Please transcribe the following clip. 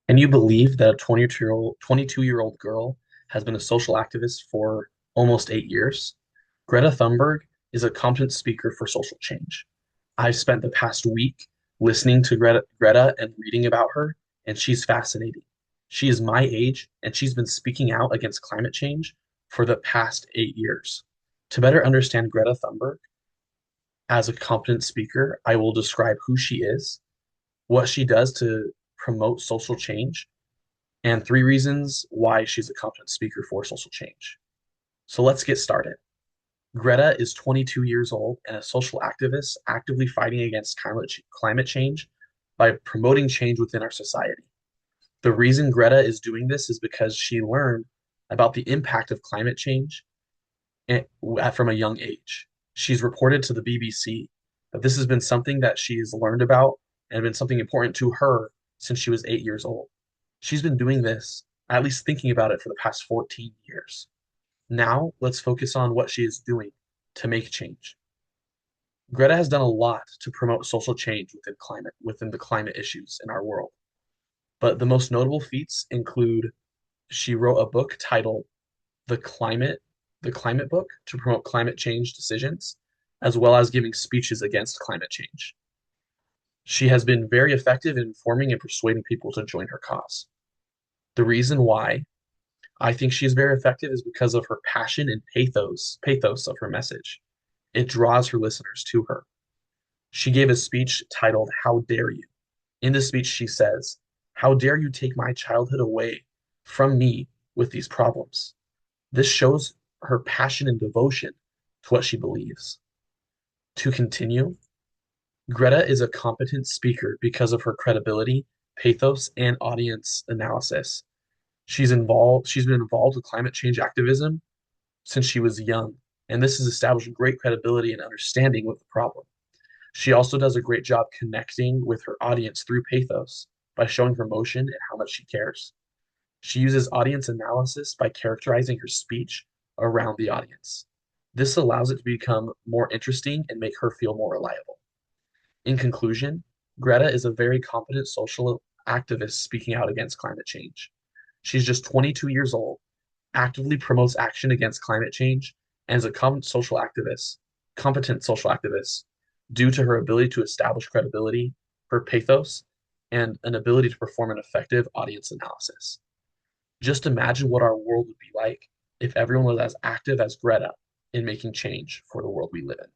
Can you believe that a 22-year-old girl has been a social activist for almost 8 years? Greta Thunberg is a competent speaker for social change. I've spent the past week listening to Greta and reading about her, and she's fascinating. She is my age, and she's been speaking out against climate change for the past 8 years. To better understand Greta Thunberg as a competent speaker, I will describe who she is, what she does to promote social change, and three reasons why she's a competent speaker for social change. So let's get started. Greta is 22 years old and a social activist actively fighting against climate change by promoting change within our society. The reason Greta is doing this is because she learned about the impact of climate change from a young age. She's reported to the BBC that this has been something that she's learned about and been something important to her since she was 8 years old. She's been doing this, at least thinking about it, for the past 14 years. Now, let's focus on what she is doing to make change. Greta has done a lot to promote social change within the climate issues in our world. But the most notable feats include she wrote a book titled The Climate, The Climate Book to promote climate change decisions, as well as giving speeches against climate change. She has been very effective in informing and persuading people to join her cause. The reason why I think she is very effective is because of her passion and pathos of her message. It draws her listeners to her. She gave a speech titled How Dare You? In this speech, she says, How dare you take my childhood away from me with these problems? This shows her passion and devotion to what she believes. To continue, Greta is a competent speaker because of her credibility, pathos, and audience analysis. She's been involved with climate change activism since she was young, and this has established great credibility and understanding with the problem. She also does a great job connecting with her audience through pathos by showing her emotion and how much she cares. She uses audience analysis by characterizing her speech around the audience. This allows it to become more interesting and make her feel more reliable. In conclusion, Greta is a very competent social activist speaking out against climate change. She's just 22 years old, actively promotes action against climate change, and is a competent social activist due to her ability to establish credibility, her pathos, and an ability to perform an effective audience analysis. Just imagine what our world would be like if everyone was as active as Greta in making change for the world we live in.